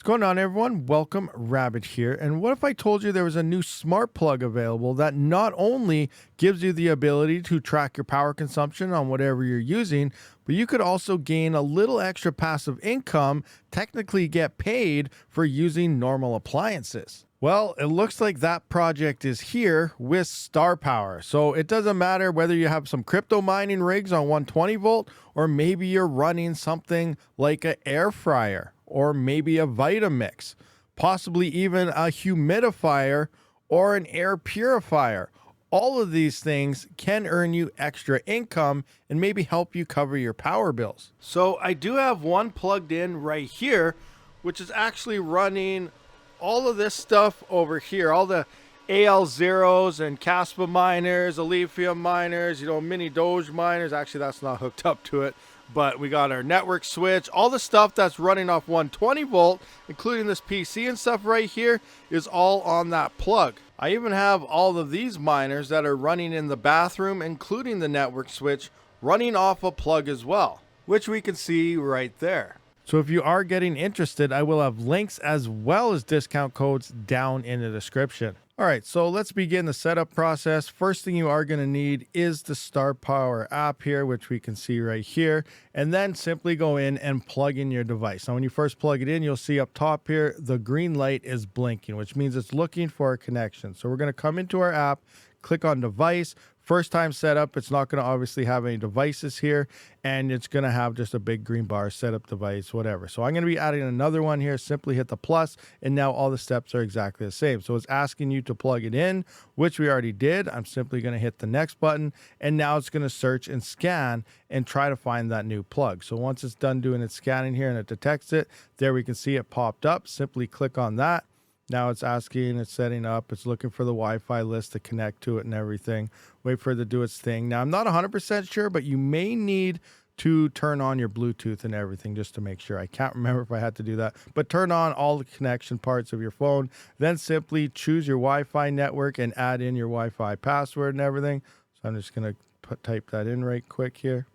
What's going on, everyone? Welcome, Rabid here. And what if I told you there was a new smart plug available that not only gives you the ability to track your power consumption on whatever you're using, but you could also gain a little extra passive income, technically get paid for using normal appliances? Well, it looks like that project is here with Starpower. So it doesn't matter whether you have some crypto mining rigs on 120 volt, or maybe you're running something like an air fryer, or maybe a Vitamix, possibly even a humidifier or an air purifier. All of these things can earn you extra income and maybe help you cover your power bills. So I do have one plugged in right here, which is actually running all of this stuff over here, all the AL0s and Kaspa miners, Lithium miners, mini Doge miners. Actually, that's not hooked up to it, but we got our network switch. All the stuff that's running off 120 volt, including this PC and stuff right here, is all on that plug. I even have all of these miners that are running in the bathroom, including the network switch, running off a plug as well, which we can see right there. So if you are getting interested, I will have links as well as discount codes down in the description. All right, so let's begin the setup process. First thing you are going to need is the Starpower app here, which we can see right here, and then simply go in and plug in your device. Now, when you first plug it in, you'll see up top here, the green light is blinking, which means it's looking for a connection. So we're going to come into our app, click on device. First time setup, it's not going to obviously have any devices here, and it's going to have just a big green bar, setup device, whatever. So I'm going to be adding another one here. Simply hit the plus, and now all the steps are exactly the same. So it's asking you to plug it in, which we already did. I'm simply going to hit the next button, and now it's going to search and scan and try to find that new plug. So once it's done doing its scanning here and it detects it, there we can see it popped up. Simply click on that. Now it's asking, it's setting up, it's looking for the Wi-Fi list to connect to it and everything. Wait for it to do its thing. Now, I'm not 100% sure, but you may need to turn on your Bluetooth and everything just to make sure. I can't remember if I had to do that, but turn on all the connection parts of your phone. Then simply choose your Wi-Fi network and add in your Wi-Fi password and everything. So I'm just going to type that in right quick here.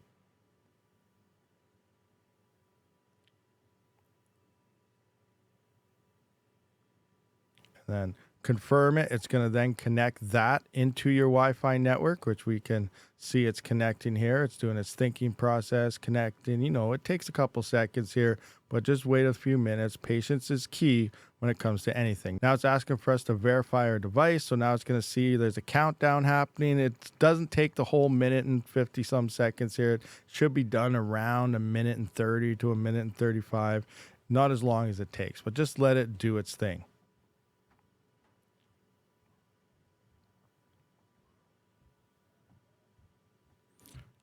Then confirm it. It's going to then connect that into your Wi-Fi network, which we can see it's connecting here. It's doing its thinking process, connecting. It takes a couple seconds here, but just wait a few minutes. Patience is key when it comes to anything. Now it's asking for us to verify our device. So now it's going to see there's a countdown happening. It doesn't take the whole minute and 50 some seconds here. It should be done around 1:30 to 1:35. Not as long as it takes, but just let it do its thing.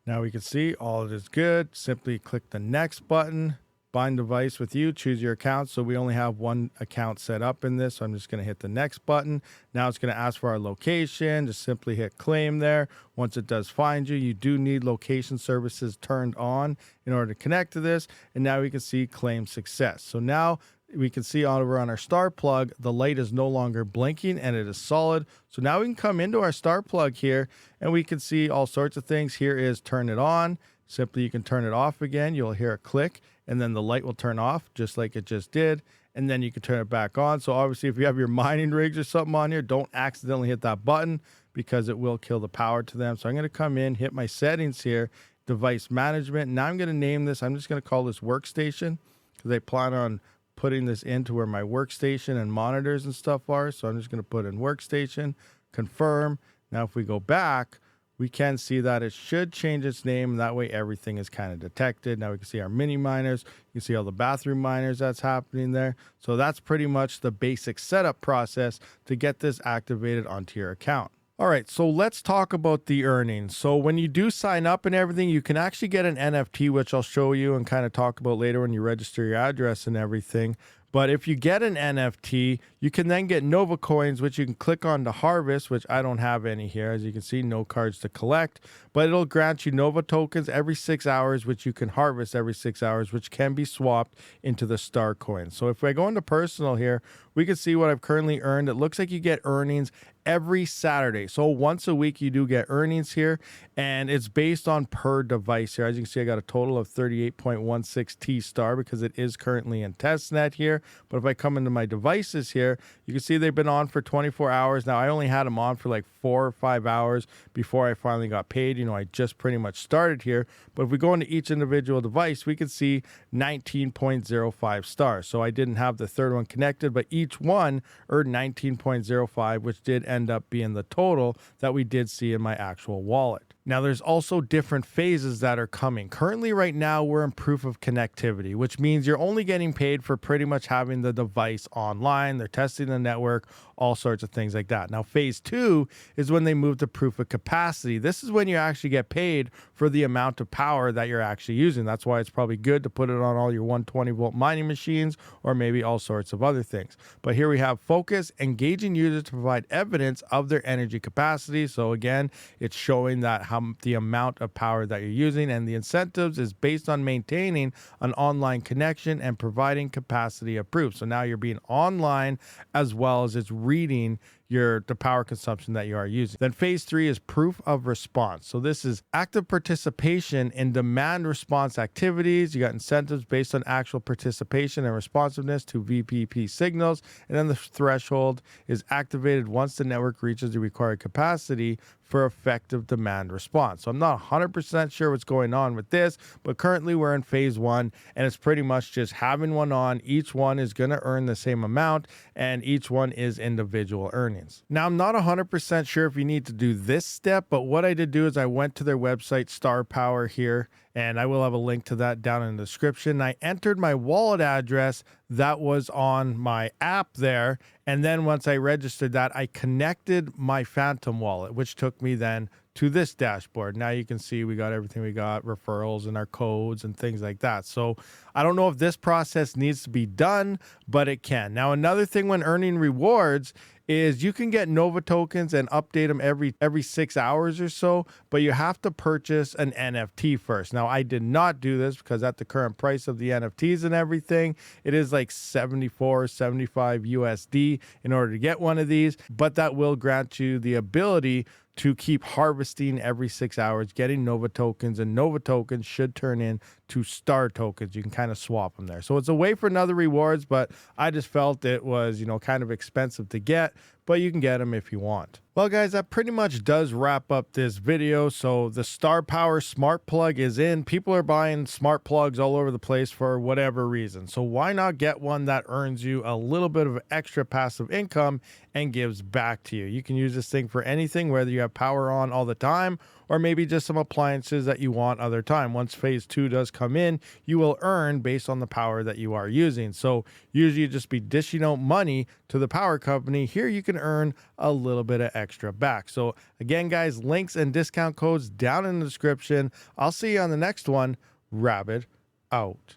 Now we can see all it is good. Simply click the next button, bind device with you, choose your account. So we only have one account set up in this. So I'm just going to hit the next button. Now it's going to ask for our location. Just simply hit claim there. Once it does find you, you do need location services turned on in order to connect to this. And now we can see claim success. So now we can see over on our Starplug, the light is no longer blinking and it is solid. So now we can come into our Starplug here and we can see all sorts of things. Here is turn it on. Simply you can turn it off again. You'll hear a click and then the light will turn off just like it just did. And then you can turn it back on. So obviously if you have your mining rigs or something on here, don't accidentally hit that button because it will kill the power to them. So I'm going to come in, hit my settings here, device management. Now I'm going to name this, I'm just going to call this workstation because I plan on putting this into where my workstation and monitors and stuff are. So I'm just going to put in workstation, confirm. Now, if we go back, we can see that it should change its name. That way everything is kind of detected. Now we can see our mini miners. You can see all the bathroom miners that's happening there. So that's pretty much the basic setup process to get this activated onto your account. All right, so let's talk about the earnings. So when you do sign up and everything, you can actually get an NFT, which I'll show you and kind of talk about later when you register your address and everything. But if you get an NFT, you can then get Nova coins, which you can click on to harvest, which I don't have any here. As you can see, no cards to collect, but it'll grant you Nova tokens every 6 hours, which you can harvest every 6 hours, which can be swapped into the star coins. So if I go into personal here, we can see what I've currently earned. It looks like you get earnings every Saturday. So once a week, you do get earnings here, and it's based on per device here. As you can see, I got a total of 38.16 T star because it is currently in testnet here. But if I come into my devices here, you can see they've been on for 24 hours. Now, I only had them on for like 4 or 5 hours before I finally got paid. You know, I just pretty much started here. But if we go into each individual device, we can see 19.05 stars. So I didn't have the third one connected, but each one earned 19.05, which did end up being the total that we did see in my actual wallet. Now, there's also different phases that are coming. Currently, right now, we're in proof of connectivity, which means you're only getting paid for pretty much having the device online. They're testing the network, all sorts of things like that. Now, phase 2 is when they move to proof of capacity. This is when you actually get paid for the amount of power that you're actually using. That's why it's probably good to put it on all your 120-volt mining machines or maybe all sorts of other things. But here we have focus, engaging users to provide evidence of their energy capacity. So again, it's showing that the amount of power that you're using, and the incentives is based on maintaining an online connection and providing capacity of proof. So now you're being online as well as it's reading the power consumption that you are using. Then phase 3 is proof of response. So this is active participation in demand response activities. You got incentives based on actual participation and responsiveness to VPP signals. And then the threshold is activated once the network reaches the required capacity for effective demand response. So I'm not 100% sure what's going on with this, but currently we're in phase 1, and it's pretty much just having one on. Each one is going to earn the same amount, and each one is individual earnings. Now, I'm not 100% sure if you need to do this step, but what I did do is I went to their website, Starpower here, and I will have a link to that down in the description. I entered my wallet address that was on my app there. And then once I registered that, I connected my Phantom wallet, which took me then to this dashboard. Now you can see we got everything. We got referrals and our codes and things like that. So I don't know if this process needs to be done, but it can. Now, another thing when earning rewards is you can get Nova tokens and update them every 6 hours or so, but you have to purchase an NFT first. Now, I did not do this because at the current price of the NFTs and everything, it is like 74, 75 USD in order to get one of these, but that will grant you the ability to keep harvesting every 6 hours, getting Nova tokens, and Nova tokens should turn into Star tokens. You can kind of swap them there. So it's a way for another rewards, but I just felt it was, kind of expensive to get, but you can get them if you want. Well, guys, that pretty much does wrap up this video. So the Starpower smart plug is in. People are buying smart plugs all over the place for whatever reason. So why not get one that earns you a little bit of extra passive income and gives back to you? You can use this thing for anything, whether you have power on all the time or maybe just some appliances that you want other time. Once phase 2 does come in, you will earn based on the power that you are using. So usually you just be dishing out money to the power company. Here you can earn a little bit of extra back. So again, guys, links and discount codes down in the description. I'll see you on the next one. Rabid out.